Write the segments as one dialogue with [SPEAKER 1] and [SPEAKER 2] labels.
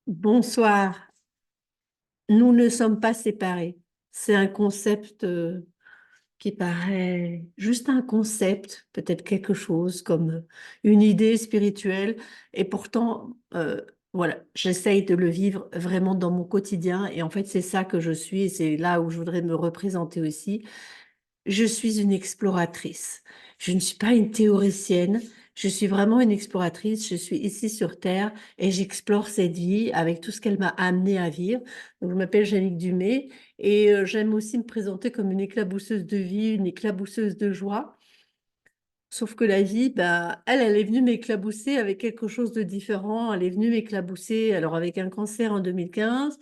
[SPEAKER 1] Bonsoir. Nous ne sommes pas séparés. C'est un concept qui paraît juste un concept, peut-être quelque chose comme une idée spirituelle. Et pourtant, voilà, j'essaye de le vivre vraiment dans mon quotidien. Et en fait, c'est ça que je suis. Et c'est là où je voudrais me représenter aussi. Je suis une exploratrice. Je ne suis pas une théoricienne. Je suis vraiment une exploratrice. Je suis ici sur Terre et j'explore cette vie avec tout ce qu'elle m'a amené à vivre. Donc, je m'appelle Jannick Dumais et j'aime aussi me présenter comme une éclabousseuse de vie, une éclabousseuse de joie. Sauf que la vie, bah, elle est venue m'éclabousser avec quelque chose de différent. Elle est venue m'éclabousser, alors avec un cancer en 2015,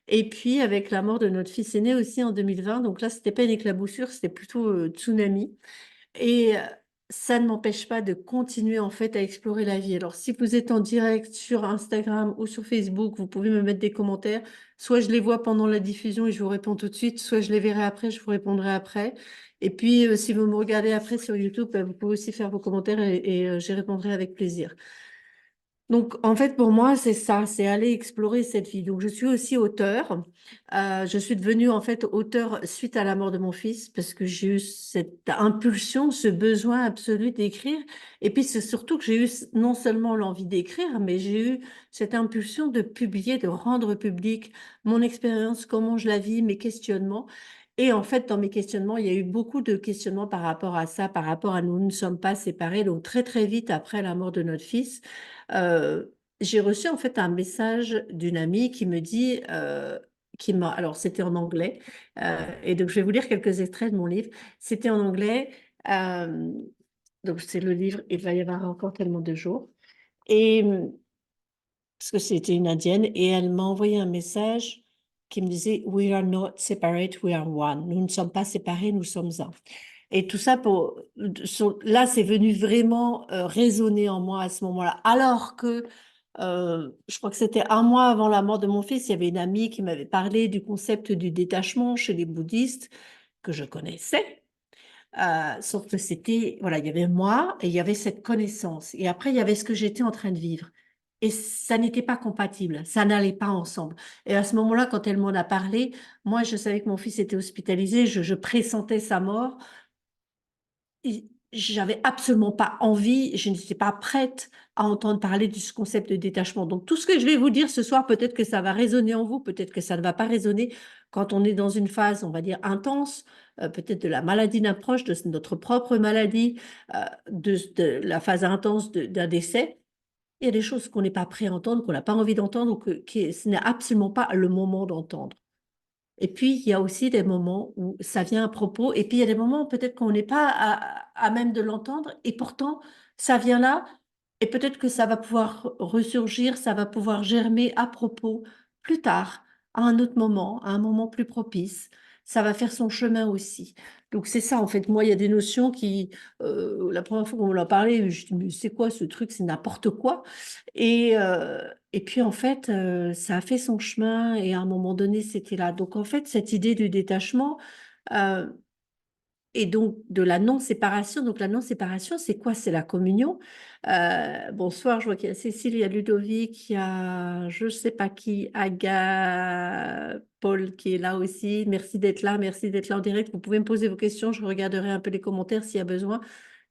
[SPEAKER 1] et puis avec la mort de notre fils aîné aussi en 2020. Donc là, c'était pas une éclaboussure, c'était plutôt tsunami. Et ça ne m'empêche pas de continuer en fait à explorer la vie. Alors si vous êtes en direct sur Instagram ou sur Facebook, vous pouvez me mettre des commentaires. Soit je les vois pendant la diffusion et je vous réponds tout de suite, soit je les verrai après, je vous répondrai après. Et puis si vous me regardez après sur YouTube, vous pouvez aussi faire vos commentaires et j'y répondrai avec plaisir. Donc, en fait, pour moi, c'est ça, c'est aller explorer cette vie. Donc, je suis aussi auteur. Je suis devenue, en fait, auteur suite à la mort de mon fils parce que j'ai eu cette impulsion, ce besoin absolu d'écrire. Et puis, c'est surtout que j'ai eu non seulement l'envie d'écrire, mais j'ai eu cette impulsion de publier, de rendre public mon expérience, comment je la vis, mes questionnements. Et en fait, dans mes questionnements, il y a eu beaucoup de questionnements par rapport à ça, par rapport à nous ne sommes pas séparés. Donc, très, très vite après la mort de notre fils, euh, j'ai reçu en fait un message d'une amie qui me dit, alors c'était en anglais, et donc je vais vous lire quelques extraits de mon livre. C'était en anglais, euh, donc c'est le livre Il va y avoir encore tellement de jours, et parce que c'était une indienne, et elle m'a envoyé un message qui me disait We are not separate, we are one. Nous ne sommes pas séparés, nous sommes un. Et tout ça là, c'est venu vraiment résonner en moi à ce moment-là. Alors que je crois que c'était un mois avant la mort de mon fils, il y avait une amie qui m'avait parlé du concept du détachement chez les bouddhistes que je connaissais. Sauf que c'était, voilà, il y avait moi et il y avait cette connaissance. Et après, il y avait ce que j'étais en train de vivre. Et ça n'était pas compatible, ça n'allait pas ensemble. Et à ce moment-là, quand elle m'en a parlé, moi, je savais que mon fils était hospitalisé, je pressentais sa mort. J'avais absolument pas envie, je n'étais pas prête à entendre parler de ce concept de détachement. Donc, tout ce que je vais vous dire ce soir, peut-être que ça va résonner en vous, peut-être que ça ne va pas résonner quand on est dans une phase, on va dire, intense, peut-être de la maladie d'un proche, de notre propre maladie, de la phase intense d'un décès. Il y a des choses qu'on n'est pas prêt à entendre, qu'on n'a pas envie d'entendre, ou ce n'est absolument pas le moment d'entendre. Et puis, il y a aussi des moments où ça vient à propos, et puis il y a des moments où peut-être qu'on n'est pas à même de l'entendre, et pourtant, ça vient là, et peut-être que ça va pouvoir ressurgir, ça va pouvoir germer à propos plus tard, à un autre moment, à un moment plus propice. Ça va faire son chemin aussi. Donc c'est ça, en fait. Moi, il y a des notions la première fois qu'on me l'a parlé, je dis, mais c'est quoi ce truc? C'est n'importe quoi. Et puis, en fait, ça a fait son chemin et à un moment donné, c'était là. Donc, en fait, cette idée du détachement euh, et donc de la non-séparation. Donc, la non-séparation, c'est quoi? C'est la communion. Bonsoir, je vois qu'il y a Cécile, il y a Ludovic, il y a je ne sais pas qui, Aga, Paul qui est là aussi. Merci d'être là en direct. Vous pouvez me poser vos questions, je regarderai un peu les commentaires s'il y a besoin.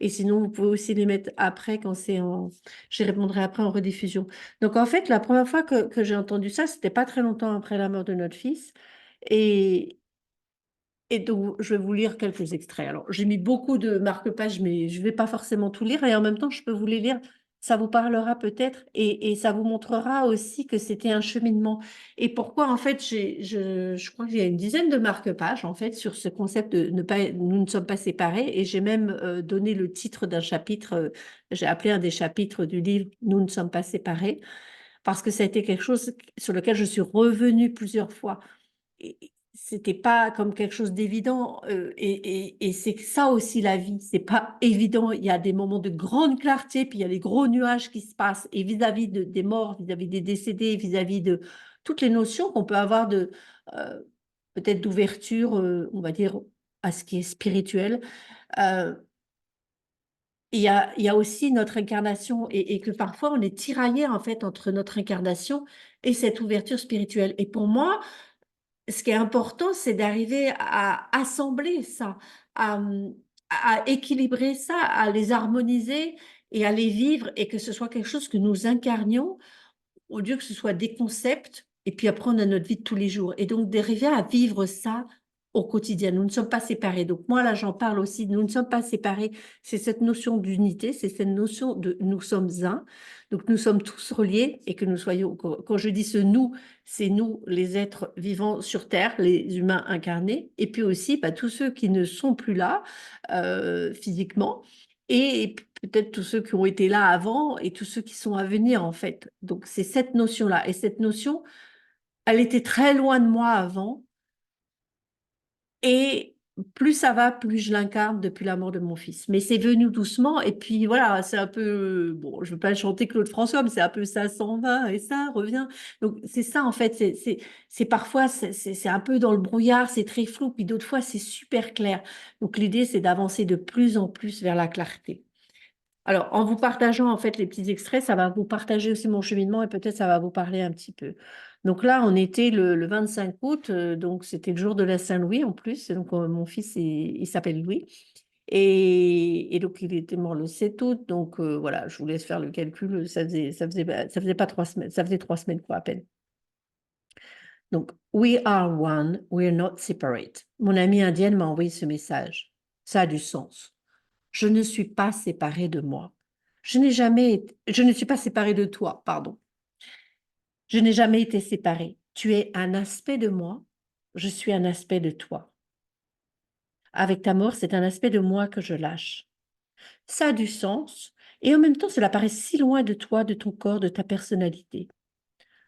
[SPEAKER 1] Et sinon, vous pouvez aussi les mettre après quand c'est en... J'y répondrai après en rediffusion. Donc, en fait, la première fois que j'ai entendu ça, c'était pas très longtemps après la mort de notre fils. Et, et donc, je vais vous lire quelques extraits. Alors, j'ai mis beaucoup de marque-pages, mais je ne vais pas forcément tout lire. Et en même temps, je peux vous les lire. Ça vous parlera peut-être et ça vous montrera aussi que c'était un cheminement. Et pourquoi, en fait, je crois qu'il y a une dizaine de marque-pages, en fait, sur ce concept de ne pas, nous ne sommes pas séparés. Et j'ai même donné le titre d'un chapitre, j'ai appelé un des chapitres du livre Nous ne sommes pas séparés, parce que ça a été quelque chose sur lequel je suis revenue plusieurs fois c'était pas comme quelque chose d'évident et c'est ça aussi la vie, c'est pas évident. Il y a des moments de grande clarté, puis il y a les gros nuages qui se passent et vis-à-vis des morts, vis-à-vis des décédés, vis-à-vis de toutes les notions qu'on peut avoir de euh, peut-être d'ouverture, on va dire à ce qui est spirituel. Euh, il y a aussi notre incarnation et que parfois on est tiraillé en fait entre notre incarnation et cette ouverture spirituelle. Et pour moi, ce qui est important, c'est d'arriver à assembler ça, à, à équilibrer ça, à les harmoniser et à les vivre et que ce soit quelque chose que nous incarnions au lieu que ce soit des concepts, et puis après on a notre vie de tous les jours. Et donc d'arriver à vivre ça au quotidien. Nous ne sommes pas séparés. Donc moi là j'en parle aussi, nous ne sommes pas séparés. C'est cette notion d'unité, c'est cette notion de nous sommes un. Donc nous sommes tous reliés et que nous soyons, quand je dis ce nous, c'est nous les êtres vivants sur Terre, les humains incarnés, et puis aussi bah, tous ceux qui ne sont plus là physiquement. Et peut-être tous ceux qui ont été là avant et tous ceux qui sont à venir, en fait. Donc, c'est cette notion-là. Et cette notion, elle était très loin de moi avant. Et plus ça va, plus je l'incarne depuis la mort de mon fils. Mais c'est venu doucement. Et puis, voilà, c'est un peu... Bon, je ne veux pas chanter Claude François, mais c'est un peu ça s'en va et ça revient. Donc, c'est ça, en fait. C'est parfois, c'est un peu dans le brouillard, c'est très flou. Puis d'autres fois, c'est super clair. Donc, l'idée, c'est d'avancer de plus en plus vers la clarté. Alors, en vous partageant en fait les petits extraits, ça va vous partager aussi mon cheminement et peut-être ça va vous parler un petit peu. Donc là, on était le 25 août, donc c'était le jour de la Saint-Louis en plus. Et donc, mon fils, il s'appelle Louis. Et donc, il était mort le 7 août. Donc, voilà, je vous laisse faire le calcul. Ça faisait pas 3 semaines, ça faisait 3 semaines, quoi, à peine. Donc, we are one, we are not separate. Mon amie indienne m'a envoyé ce message. Ça a du sens. Je ne suis pas séparée de moi. Je ne suis pas séparée de toi, pardon. Je n'ai jamais été séparée. Tu es un aspect de moi, je suis un aspect de toi. Avec ta mort, c'est un aspect de moi que je lâche. Ça a du sens, et en même temps, cela paraît si loin de toi, de ton corps, de ta personnalité.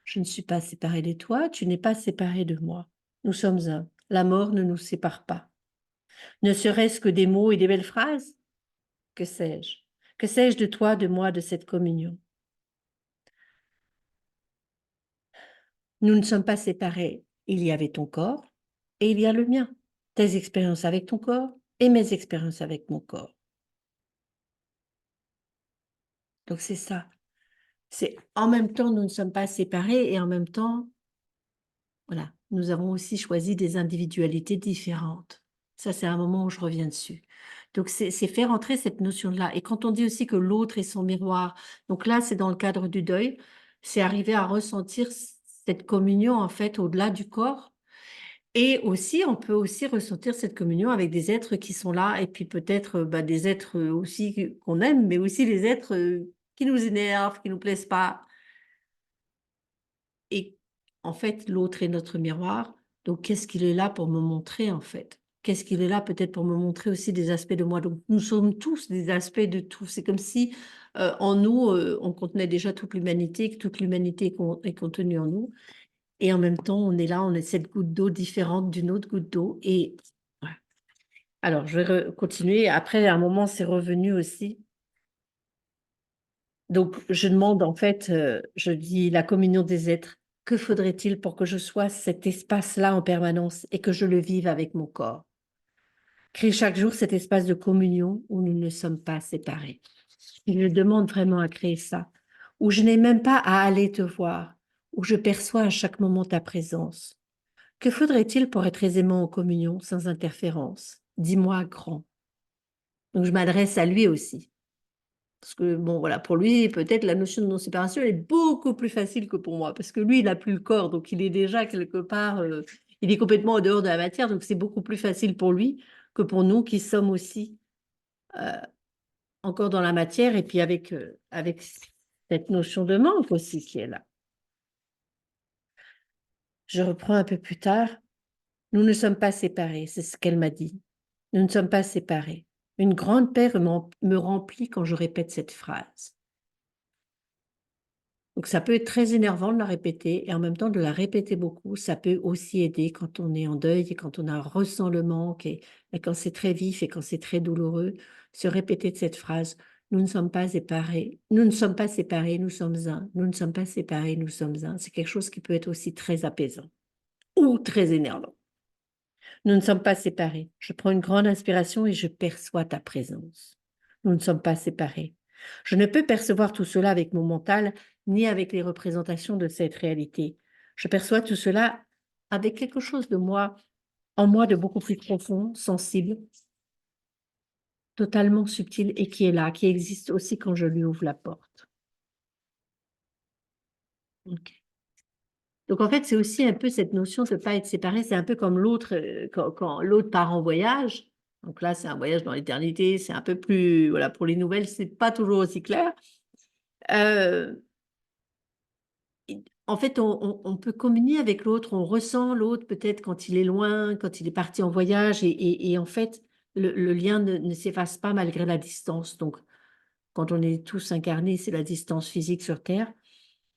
[SPEAKER 1] Je ne suis pas séparée de toi, tu n'es pas séparée de moi. Nous sommes un. La mort ne nous sépare pas. Ne serait-ce que des mots et des belles phrases? Que sais-je? Que sais-je de toi, de moi, de cette communion? Nous ne sommes pas séparés. Il y avait ton corps et il y a le mien. Tes expériences avec ton corps et mes expériences avec mon corps. Donc c'est ça. C'est en même temps, nous ne sommes pas séparés et en même temps, voilà, nous avons aussi choisi des individualités différentes. Ça, c'est un moment où je reviens dessus. Donc, c'est faire entrer cette notion-là. Et quand on dit aussi que l'autre est son miroir, donc là, c'est dans le cadre du deuil, c'est arriver à ressentir cette communion, en fait, au-delà du corps. Et aussi, on peut aussi ressentir cette communion avec des êtres qui sont là, et puis peut-être bah, des êtres aussi qu'on aime, mais aussi les êtres qui nous énervent, qui nous plaisent pas. Et en fait, l'autre est notre miroir. Donc, qu'est-ce qu'il est là pour me montrer, en fait? Qu'est-ce qu'il est là peut-être pour me montrer aussi des aspects de moi? Donc, nous sommes tous des aspects de tout. C'est comme si en nous, on contenait déjà toute l'humanité, que toute l'humanité est contenue en nous. Et en même temps, on est là, on est cette goutte d'eau différente d'une autre goutte d'eau. Et voilà. Alors, je vais continuer. Après, à un moment, c'est revenu aussi. Donc, je demande en fait, je dis la communion des êtres. Que faudrait-il pour que je sois cet espace-là en permanence et que je le vive avec mon corps? Créer chaque jour cet espace de communion où nous ne sommes pas séparés. Je demande vraiment à créer ça, où je n'ai même pas à aller te voir, où je perçois à chaque moment ta présence. Que faudrait-il pour être aisément en communion, sans interférence? Dis-moi grand. Donc je m'adresse à lui aussi. Parce que, bon, voilà, pour lui, peut-être la notion de non-séparation est beaucoup plus facile que pour moi, parce que lui, il n'a plus le corps, donc il est déjà quelque part, il est complètement en dehors de la matière, donc c'est beaucoup plus facile pour lui que pour nous qui sommes aussi euh, encore dans la matière, et puis avec cette notion de manque aussi qui est là. Je reprends un peu plus tard. Nous ne sommes pas séparés, c'est ce qu'elle m'a dit. Nous ne sommes pas séparés. Une grande paix me remplit quand je répète cette phrase. Donc ça peut être très énervant de la répéter et en même temps de la répéter beaucoup. Ça peut aussi aider quand on est en deuil et quand on ressent le manque et quand c'est très vif et quand c'est très douloureux, se répéter de cette phrase. Nous ne sommes pas séparés. Nous ne sommes pas séparés, nous sommes un. Nous ne sommes pas séparés, nous sommes un. C'est quelque chose qui peut être aussi très apaisant ou très énervant. Nous ne sommes pas séparés. Je prends une grande inspiration et je perçois ta présence. Nous ne sommes pas séparés. Je ne peux percevoir tout cela avec mon mental, ni avec les représentations de cette réalité. Je perçois tout cela avec quelque chose de moi, en moi de beaucoup plus profond, sensible, totalement subtil et qui est là, qui existe aussi quand je lui ouvre la porte. Ok. Donc en fait, c'est aussi un peu cette notion de ne pas être séparé. C'est un peu comme l'autre, quand l'autre part en voyage. Donc là, c'est un voyage dans l'éternité. C'est un peu plus, voilà, pour les nouvelles, c'est pas toujours aussi clair. Euh, En fait, on peut communier avec l'autre, on ressent l'autre peut-être quand il est loin, quand il est parti en voyage, et en fait, le lien ne s'efface pas malgré la distance. Donc, quand on est tous incarnés, c'est la distance physique sur Terre.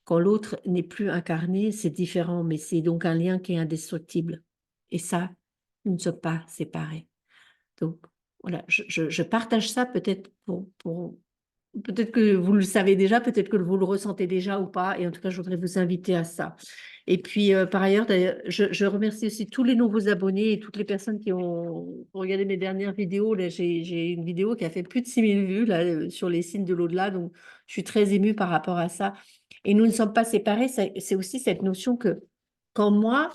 [SPEAKER 1] Quand l'autre n'est plus incarné, c'est différent, mais c'est donc un lien qui est indestructible. Et ça, nous ne sommes pas séparés. Donc, voilà, je partage ça peut-être pour peut-être que vous le savez déjà, peut-être que vous le ressentez déjà ou pas. Et en tout cas, je voudrais vous inviter à ça. Et puis, par ailleurs, d'ailleurs, je remercie aussi tous les nouveaux abonnés et toutes les personnes qui ont regardé mes dernières vidéos. Là, j'ai une vidéo qui a fait plus de 6000 vues là, sur les signes de l'au-delà. Donc, je suis très émue par rapport à ça. Et nous ne sommes pas séparés. C'est aussi cette notion que quand moi,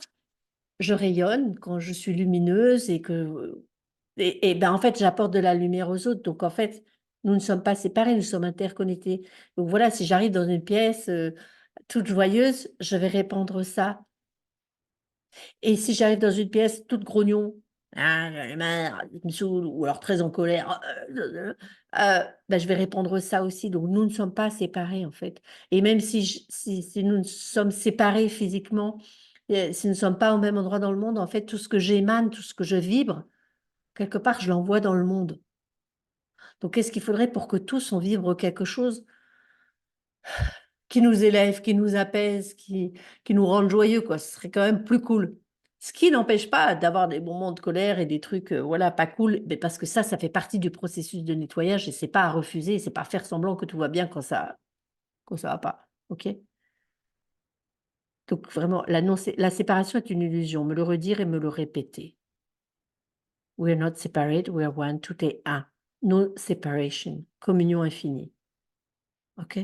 [SPEAKER 1] je rayonne, quand je suis lumineuse et que et ben, en fait, j'apporte de la lumière aux autres. Donc, en fait, nous ne sommes pas séparés, nous sommes interconnectés. Donc, voilà, si j'arrive dans une pièce toute joyeuse, je vais répandre ça. Et si j'arrive dans une pièce toute grognon, ah, j'en ai marre, je me saoule, ou alors très en colère, ben, je vais répandre ça aussi. Donc, nous ne sommes pas séparés, en fait. Et même si nous sommes séparés physiquement, si nous ne sommes pas au même endroit dans le monde, en fait, tout ce que j'émane, tout ce que je vibre, quelque part, je l'envoie dans le monde. Donc, qu'est-ce qu'il faudrait pour que tous on vibre quelque chose qui nous élève, qui nous apaise, qui nous rende joyeux, quoi. Ce serait quand même plus cool. Ce qui n'empêche pas d'avoir des moments de colère et des trucs, voilà, pas cool, mais parce que ça fait partie du processus de nettoyage et c'est pas à refuser, c'est pas faire semblant que tout va bien quand ça va pas. OK? Donc, vraiment, la séparation est une illusion. Me le redire et me le répéter. We are not separate, we are one. Tout est un. No separation. Communion infinie. OK?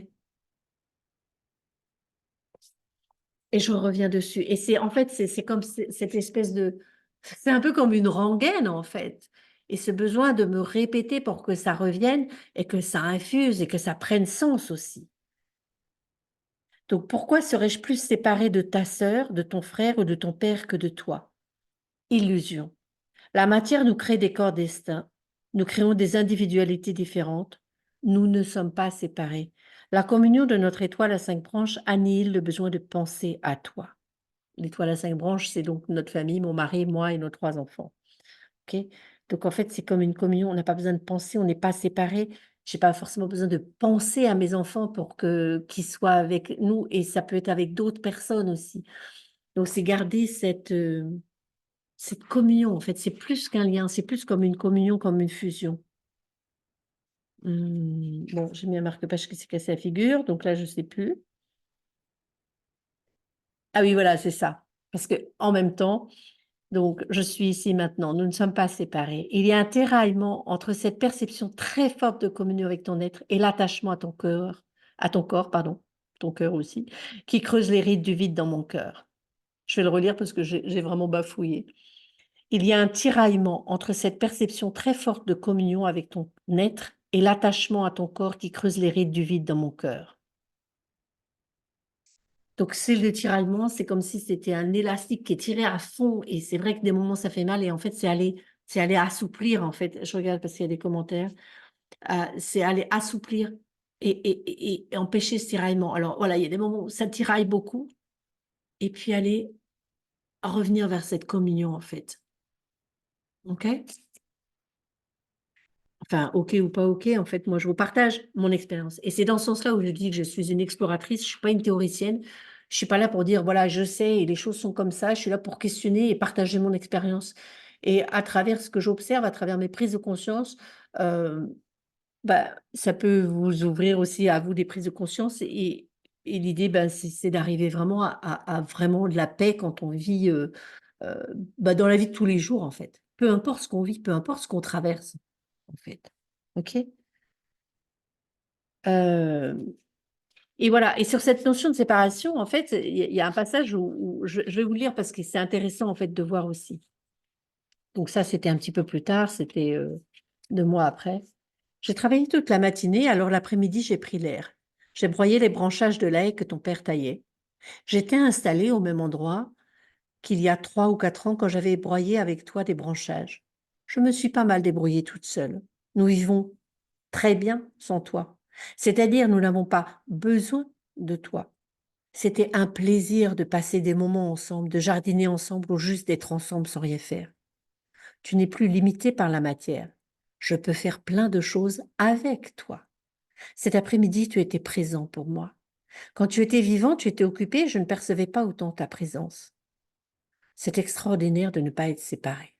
[SPEAKER 1] Et je reviens dessus. Et c'est en fait, c'est comme cette espèce de... C'est un peu comme une rengaine, en fait. Et ce besoin de me répéter pour que ça revienne et que ça infuse et que ça prenne sens aussi. Donc, pourquoi serais-je plus séparée de ta sœur, de ton frère ou de ton père que de toi? Illusion. La matière nous crée des corps distincts. Nous créons des individualités différentes. Nous ne sommes pas séparés. La communion de notre étoile à 5 branches annihile le besoin de penser à toi. L'étoile à 5 branches, c'est donc notre famille, mon mari, moi et nos 3 enfants. OK? Donc, en fait, c'est comme une communion. On n'a pas besoin de penser, on n'est pas séparés. Je n'ai pas forcément besoin de penser à mes enfants pour qu'ils soient avec nous. Et ça peut être avec d'autres personnes aussi. Donc, c'est garder cette communion. En fait, c'est plus qu'un lien. C'est plus comme une communion, comme une fusion. Bon, j'ai mis un marque-page qui s'est cassé la figure. Donc là, je ne sais plus. Ah oui, voilà, c'est ça. Parce que en même temps, donc, je suis ici maintenant, nous ne sommes pas séparés. Il y a un tiraillement entre cette perception très forte de communion avec ton être et l'attachement à ton corps, pardon, ton cœur aussi, qui creuse les rides du vide dans mon cœur. Je vais le relire parce que j'ai vraiment bafouillé. Il y a un tiraillement entre cette perception très forte de communion avec ton être et l'attachement à ton corps qui creuse les rides du vide dans mon cœur. Donc, c'est le tiraillement, c'est comme si c'était un élastique qui est tiré à fond. Et c'est vrai que des moments, ça fait mal. Et en fait, c'est aller assouplir, en fait. Je regarde parce qu'il y a des commentaires. C'est aller assouplir et empêcher ce tiraillement. Alors, voilà, il y a des moments où ça tiraille beaucoup. Et puis, aller revenir vers cette communion, en fait. OK? Enfin, OK ou pas OK, en fait, moi, je vous partage mon expérience. Et c'est dans ce sens-là où je dis que je suis une exploratrice, je ne suis pas une théoricienne. Je ne suis pas là pour dire, voilà, je sais et les choses sont comme ça. Je suis là pour questionner et partager mon expérience. Et à travers ce que j'observe, à travers mes prises de conscience, euh, bah, ça peut vous ouvrir aussi à vous des prises de conscience. Et l'idée, ben, c'est d'arriver vraiment à vraiment de la paix quand on vit euh, bah, dans la vie de tous les jours, en fait. Peu importe ce qu'on vit, peu importe ce qu'on traverse, en fait. OK? Euh, et voilà. Et sur cette notion de séparation, en fait, il y a un passage où je vais vous lire parce que c'est intéressant en fait de voir aussi. Donc ça, c'était un petit peu plus tard, c'était 2 mois après. J'ai travaillé toute la matinée, alors l'après-midi, j'ai pris l'air. J'ai broyé les branchages de la haie que ton père taillait. J'étais installée au même endroit qu'il y a 3 ou 4 ans quand j'avais broyé avec toi des branchages. Je me suis pas mal débrouillée toute seule. Nous vivons très bien sans toi. C'est-à-dire, nous n'avons pas besoin de toi. C'était un plaisir de passer des moments ensemble, de jardiner ensemble ou juste d'être ensemble sans rien faire. Tu n'es plus limité par la matière. Je peux faire plein de choses avec toi. Cet après-midi, tu étais présent pour moi. Quand tu étais vivant, tu étais occupé, je ne percevais pas autant ta présence. C'est extraordinaire de ne pas être séparés.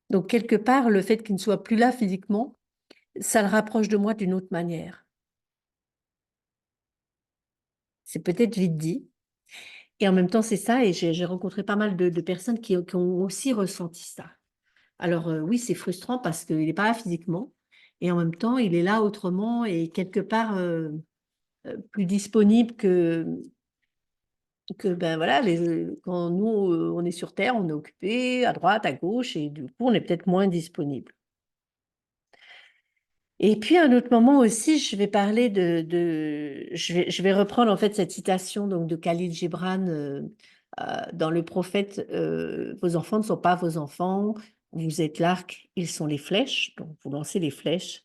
[SPEAKER 1] Donc, quelque part, le fait qu'il ne soit plus là physiquement, ça le rapproche de moi d'une autre manière. C'est peut-être vite dit. Et en même temps, c'est ça. Et j'ai rencontré pas mal de personnes qui ont aussi ressenti ça. Alors, oui, c'est frustrant parce qu'il n'est pas là physiquement. Et en même temps, il est là autrement et quelque part plus disponible que ben voilà, quand nous, on est sur Terre, on est occupé à droite, à gauche, et du coup, on est peut-être moins disponible. Et puis, à un autre moment aussi, je vais parler je vais reprendre en fait cette citation donc, de Khalil Gibran dans Le Prophète, vos enfants ne sont pas vos enfants, vous êtes l'arc, ils sont les flèches, donc vous lancez les flèches.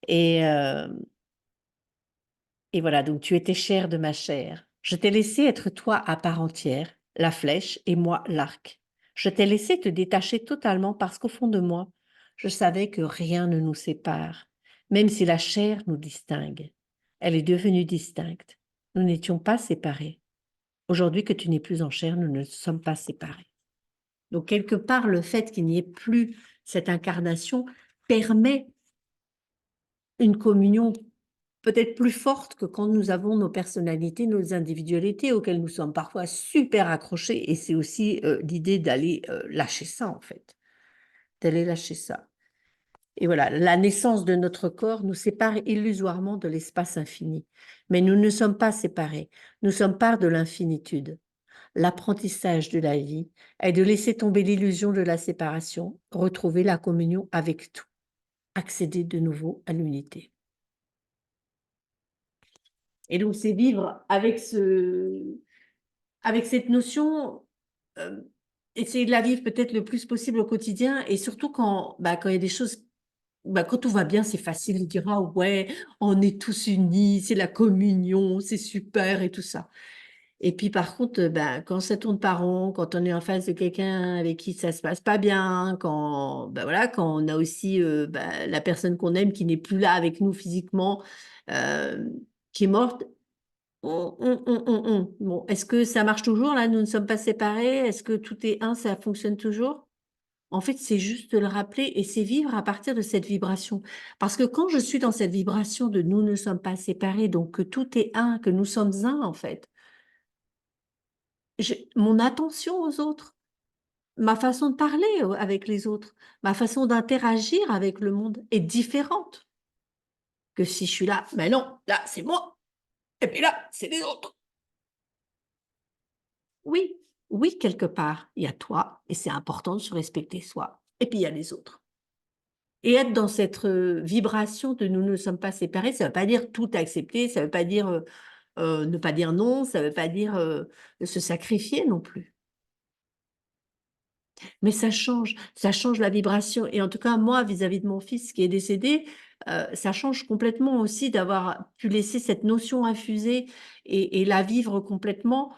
[SPEAKER 1] Et, euh, et voilà, donc tu étais chair de ma chair. Je t'ai laissé être toi à part entière, la flèche et moi l'arc. Je t'ai laissé te détacher totalement parce qu'au fond de moi, je savais que rien ne nous sépare, même si la chair nous distingue. Elle est devenue distincte. Nous n'étions pas séparés. Aujourd'hui que tu n'es plus en chair, nous ne sommes pas séparés. Donc quelque part, le fait qu'il n'y ait plus cette incarnation permet une communion peut-être plus forte que quand nous avons nos personnalités, nos individualités auxquelles nous sommes parfois super accrochés. Et c'est aussi l'idée d'aller lâcher ça, en fait, d'aller lâcher ça. Et voilà, la naissance de notre corps nous sépare illusoirement de l'espace infini. Mais nous ne sommes pas séparés, nous sommes part de l'infinitude. L'apprentissage de la vie est de laisser tomber l'illusion de la séparation, retrouver la communion avec tout, accéder de nouveau à l'unité. Et donc, c'est vivre avec cette notion, euh, essayer de la vivre peut-être le plus possible au quotidien et surtout quand il y a des choses, quand tout va bien, c'est facile de dire, ah ouais, on est tous unis, c'est la communion, c'est super et tout ça. Et puis par contre, quand ça tourne pas rond, quand on est en face de quelqu'un avec qui ça se passe pas bien, quand on a aussi la personne qu'on aime qui n'est plus là avec nous physiquement, euh, qui est morte, Bon, est-ce que ça marche toujours là? Nous ne sommes pas séparés. Est-ce que tout est un, ça fonctionne toujours? En fait, c'est juste de le rappeler et c'est vivre à partir de cette vibration. Parce que quand je suis dans cette vibration de nous ne sommes pas séparés, donc que tout est un, que nous sommes un en fait, mon attention aux autres, ma façon de parler avec les autres, ma façon d'interagir avec le monde est différente que si je suis là, mais non, là c'est moi, et puis là c'est les autres. Oui, oui, quelque part, il y a toi, et c'est important de se respecter soi. Et puis il y a les autres. Et être dans cette vibration de nous ne sommes pas séparés, ça ne veut pas dire tout accepter, ça ne veut pas dire ne pas dire non, ça ne veut pas dire se sacrifier non plus. Mais ça change la vibration. Et en tout cas, moi, vis-à-vis de mon fils qui est décédé, ça change complètement aussi d'avoir pu laisser cette notion infuser et la vivre complètement.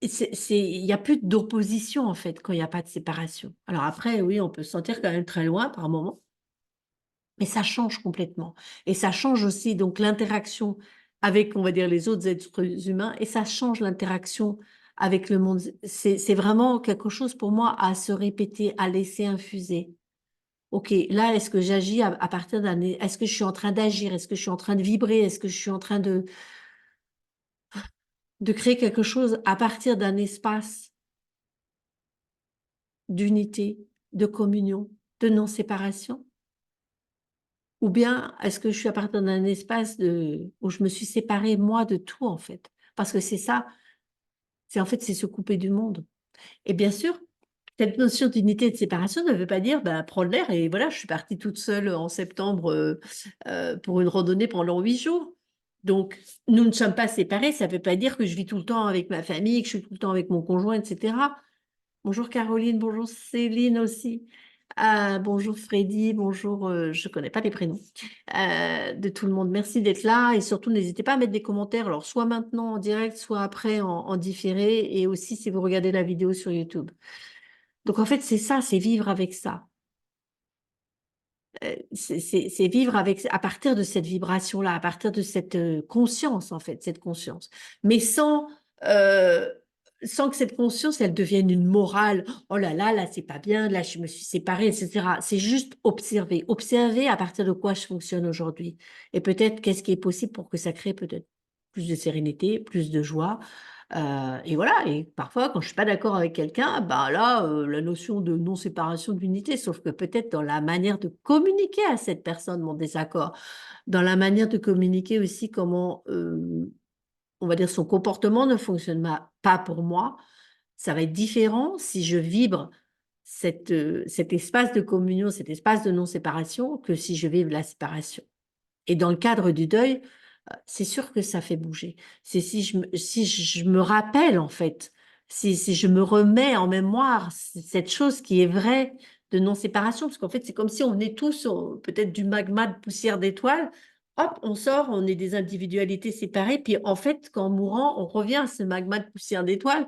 [SPEAKER 1] Il y a plus d'opposition, en fait, quand il y a pas de séparation. Alors après, oui, on peut se sentir quand même très loin par moment, mais ça change complètement et ça change aussi donc l'interaction avec, on va dire, les autres êtres humains et ça change l'interaction avec le monde. C'est vraiment quelque chose pour moi à se répéter, à laisser infuser. OK, là, est-ce que j'agis à partir est-ce que je suis en train d'agir? Est-ce que je suis en train de vibrer? Est-ce que je suis en train de créer quelque chose à partir d'un espace d'unité, de communion, de non-séparation. Ou bien est-ce que je suis à partir d'un espace où je me suis séparée, moi, de tout, en fait? Parce que c'est ça, c'est en fait, c'est se couper du monde. Et bien sûr, cette notion d'unité et de séparation ne veut pas dire bah, prendre l'air et voilà, je suis partie toute seule en septembre pour une randonnée pendant 8 jours. Donc, nous ne sommes pas séparés, ça ne veut pas dire que je vis tout le temps avec ma famille, que je suis tout le temps avec mon conjoint, etc. Bonjour Caroline, bonjour Céline aussi. Bonjour Freddy, bonjour, je ne connais pas les prénoms de tout le monde. Merci d'être là et surtout n'hésitez pas à mettre des commentaires, alors soit maintenant en direct, soit après en différé et aussi si vous regardez la vidéo sur YouTube. Donc en fait, c'est ça, c'est vivre avec ça. C'est vivre avec, à partir de cette vibration-là, à partir de cette conscience, en fait, cette conscience. Mais euh, sans que cette conscience, elle devienne une morale. Oh là, c'est pas bien, là, je me suis séparée, etc. C'est juste observer. Observer à partir de quoi je fonctionne aujourd'hui. Et peut-être qu'est-ce qui est possible pour que ça crée peut-être plus de sérénité, plus de joie, et voilà, et parfois, quand je suis pas d'accord avec quelqu'un, bah là, la notion de non-séparation d'unité, sauf que peut-être dans la manière de communiquer à cette personne mon désaccord, dans la manière de communiquer aussi comment, on va dire, son comportement ne fonctionne pas pour moi, ça va être différent si je vibre cet espace de communion, cet espace de non-séparation, que si je vibre la séparation. Et dans le cadre du deuil, c'est sûr que ça fait bouger. C'est si je me rappelle, en fait, si je me remets en mémoire cette chose qui est vraie de non-séparation, parce qu'en fait, c'est comme si on venait tous peut-être du magma de poussière d'étoiles, hop, on sort, on est des individualités séparées, puis en fait, qu'en mourant, on revient à ce magma de poussière d'étoiles,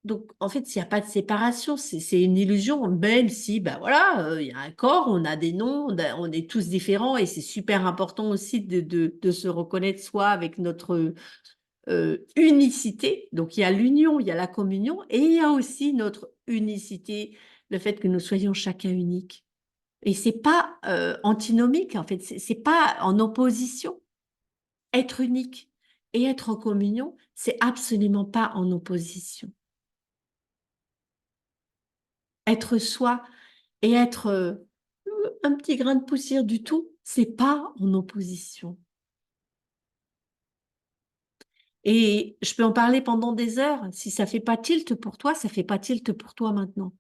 [SPEAKER 1] donc, en fait, il n'y a pas de séparation, c'est une illusion, même si, ben voilà, il y a un corps, on a des noms, on est tous différents et c'est super important aussi de se reconnaître soi avec notre unicité. Donc, il y a l'union, il y a la communion et il y a aussi notre unicité, le fait que nous soyons chacun uniques. Et c'est pas antinomique, en fait, c'est pas en opposition. Être unique et être en communion, c'est absolument pas en opposition. Être soi et être un petit grain de poussière du tout, c'est pas en opposition. Et je peux en parler pendant des heures. Si ça fait pas tilt pour toi, ça fait pas tilt pour toi maintenant.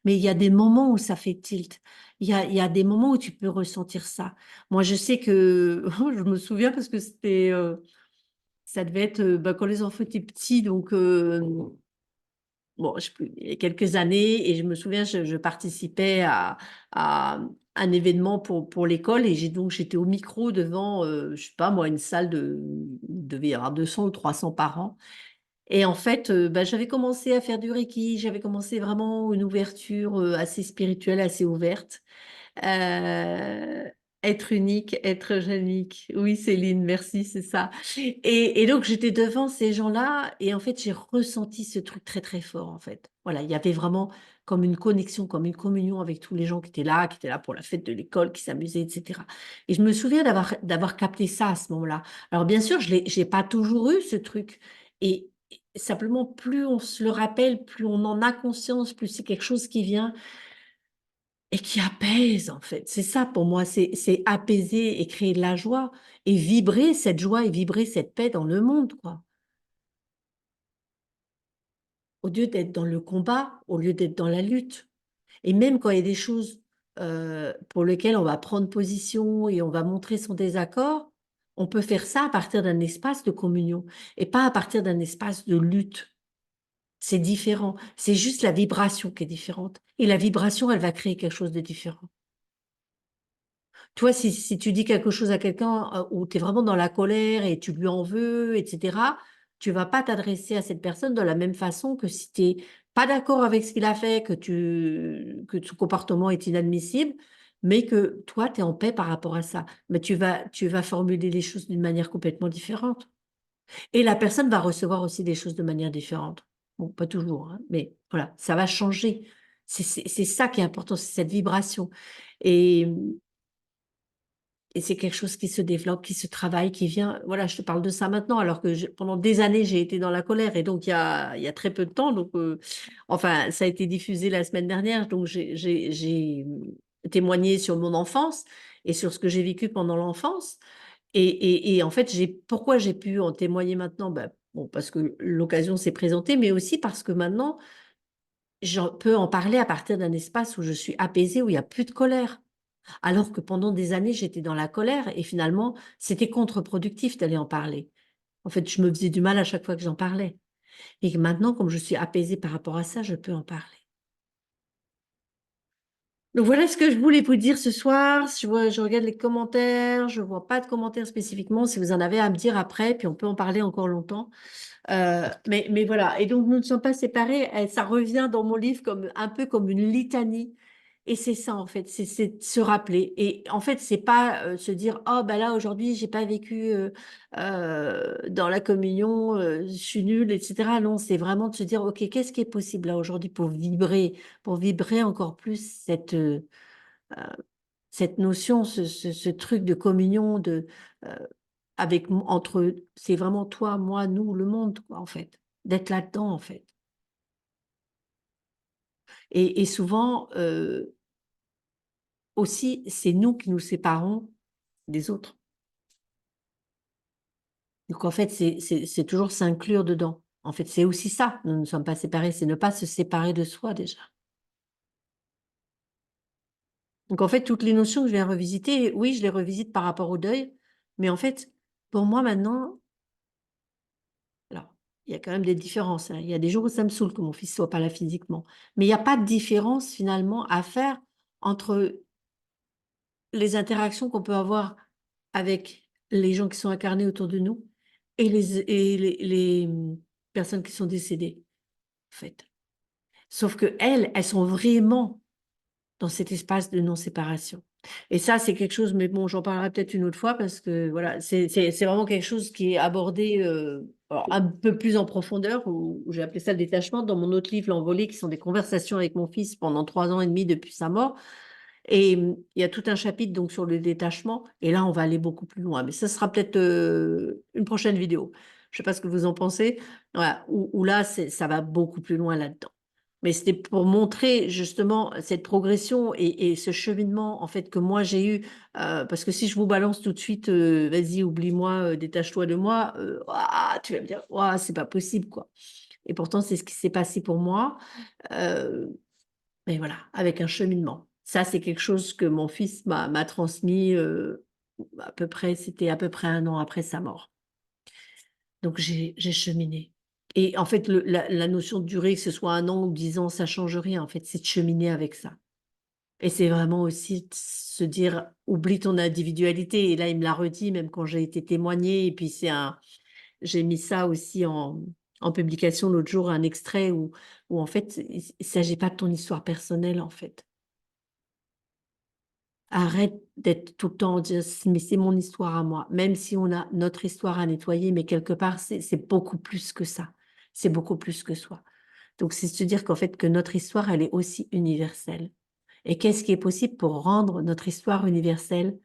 [SPEAKER 1] Mais il y a des moments où ça fait tilt. Il y a des moments où tu peux ressentir ça. Moi, je sais que je me souviens parce que ça devait être bah, quand les enfants étaient petits, donc bon, il y a quelques années, et je me souviens, je participais à un événement pour l'école, et j'étais au micro devant, je sais pas moi, une salle il devait y avoir 200 ou 300 parents. Et en fait, bah, j'avais commencé à faire du Reiki, j'avais commencé vraiment une ouverture assez spirituelle, assez ouverte. Euh, Être unique, être unique. Oui, Céline, merci, c'est ça. Et donc, j'étais devant ces gens-là et en fait, j'ai ressenti ce truc très, très fort, en fait. Voilà, il y avait vraiment comme une connexion, comme une communion avec tous les gens qui étaient là pour la fête de l'école, qui s'amusaient, etc. Et je me souviens d'avoir capté ça à ce moment-là. Alors, bien sûr, je l'ai pas toujours eu, ce truc. Et simplement, plus on se le rappelle, plus on en a conscience, plus c'est quelque chose qui vient et qui apaise, en fait. C'est ça pour moi, c'est apaiser et créer de la joie et vibrer cette joie et vibrer cette paix dans le monde, quoi. Au lieu d'être dans le combat, au lieu d'être dans la lutte. Et même quand il y a des choses pour lesquelles on va prendre position et on va montrer son désaccord, on peut faire ça à partir d'un espace de communion et pas à partir d'un espace de lutte. C'est différent. C'est juste la vibration qui est différente. Et la vibration, elle va créer quelque chose de différent. Toi, si tu dis quelque chose à quelqu'un où tu es vraiment dans la colère et tu lui en veux, etc., tu vas pas t'adresser à cette personne de la même façon que si tu n'es pas d'accord avec ce qu'il a fait, que son comportement est inadmissible, mais que toi, tu es en paix par rapport à ça. Mais tu vas formuler les choses d'une manière complètement différente. Et la personne va recevoir aussi des choses de manière différente. Bon, pas toujours, hein, mais voilà, ça va changer. C'est ça qui est important, c'est cette vibration. Et, et c'est quelque chose qui se développe, qui se travaille, qui vient. Voilà, je te parle de ça maintenant, alors que pendant des années, j'ai été dans la colère. Et donc, il y a très peu de temps. Donc, enfin, ça a été diffusé la semaine dernière. Donc, j'ai témoigné sur mon enfance. et sur ce que j'ai vécu pendant l'enfance. Et en fait, pourquoi j'ai pu en témoigner maintenant? Ben, bon, parce que l'occasion s'est présentée, mais aussi parce que maintenant, je peux en parler à partir d'un espace où je suis apaisée, où il y a plus de colère. Alors que pendant des années, j'étais dans la colère et finalement, c'était contre-productif d'aller en parler. En fait, je me faisais du mal à chaque fois que j'en parlais. Et que maintenant, comme je suis apaisée par rapport à ça, je peux en parler. Donc voilà ce que je voulais vous dire ce soir. Je regarde les commentaires, je vois pas de commentaires spécifiquement. Si vous en avez à me dire après, puis on peut en parler encore longtemps. Mais voilà. Et donc, nous ne sommes pas séparés. Ça revient dans mon livre comme un peu comme une litanie. Et c'est ça, en fait, c'est de se rappeler. Et en fait, c'est pas se dire, oh, ben là, aujourd'hui, j'ai pas vécu dans la communion, je suis nulle, etc. Non, c'est vraiment de se dire, OK, qu'est-ce qui est possible là aujourd'hui pour vibrer encore plus cette notion, ce truc de communion, euh, entre, c'est vraiment toi, moi, nous, le monde, quoi, en fait, d'être là-dedans, en fait. Et souvent, aussi, c'est nous qui nous séparons des autres. Donc, en fait, c'est toujours s'inclure dedans. En fait, c'est aussi ça, nous ne sommes pas séparés, c'est ne pas se séparer de soi déjà. Donc, en fait, toutes les notions que je viens revisiter, oui, je les revisite par rapport au deuil, mais en fait, pour moi maintenant, alors, il y a quand même des différences, hein. Il y a des jours où ça me saoule que mon fils soit pas là physiquement, mais il n'y a pas de différence finalement à faire entre les interactions qu'on peut avoir avec les gens qui sont incarnés autour de nous et les personnes qui sont décédées, en fait. Sauf qu'elles sont vraiment dans cet espace de non-séparation. Et ça, c'est quelque chose, mais bon, j'en parlerai peut-être une autre fois parce que voilà, c'est vraiment quelque chose qui est abordé alors, un peu plus en profondeur, où j'ai appelé ça le détachement, dans mon autre livre, L'Envolée, qui sont des conversations avec mon fils pendant 3 ans et demi depuis sa mort. Et il y a tout un chapitre donc sur le détachement. Et là, on va aller beaucoup plus loin. Mais ça sera peut-être une prochaine vidéo. Je ne sais pas ce que vous en pensez. Voilà, où là, ça va beaucoup plus loin là-dedans. Mais c'était pour montrer justement cette progression et ce cheminement en fait que moi j'ai eu. Parce que si je vous balance tout de suite, vas-y, oublie-moi, détache-toi de moi, tu vas me dire, ouah, c'est pas possible, quoi. Et pourtant, c'est ce qui s'est passé pour moi. Euh, mais voilà, avec un cheminement. Ça, c'est quelque chose que mon fils m'a transmis à peu près, c'était à peu près 1 an après sa mort. Donc, j'ai cheminé. Et en fait, la notion de durée, que ce soit 1 an ou 10 ans, ça change rien. En fait, c'est de cheminer avec ça. Et c'est vraiment aussi de se dire, oublie ton individualité. Et là, il me l'a redit, même quand j'ai été témoignée. Et puis, j'ai mis ça aussi en publication l'autre jour, un extrait où en fait, il ne s'agit pas de ton histoire personnelle, en fait. Arrête d'être tout le temps en dire: «Mais c'est mon histoire à moi», même si on a notre histoire à nettoyer, mais quelque part, c'est beaucoup plus que ça. C'est beaucoup plus que soi. Donc c'est se dire qu'en fait, que notre histoire, elle est aussi universelle. Et qu'est-ce qui est possible pour rendre notre histoire universelle,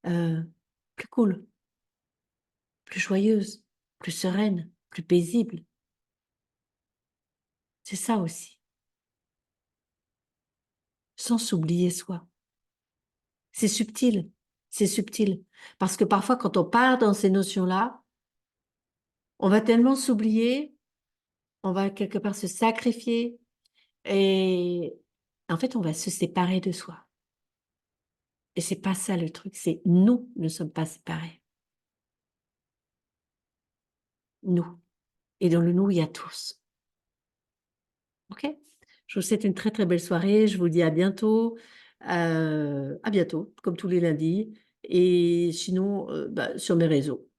[SPEAKER 1] heu, plus cool, plus joyeuse, plus sereine, plus paisible? C'est ça aussi, sans s'oublier soi. C'est subtil, parce que parfois quand on part dans ces notions-là, on va tellement s'oublier. On va quelque part se sacrifier et en fait, on va se séparer de soi. Et c'est pas ça le truc, c'est nous ne sommes pas séparés. Nous. Et dans le nous, il y a tous. OK? Je vous souhaite une très, très belle soirée. Je vous dis à bientôt, comme tous les lundis et sinon, sur mes réseaux.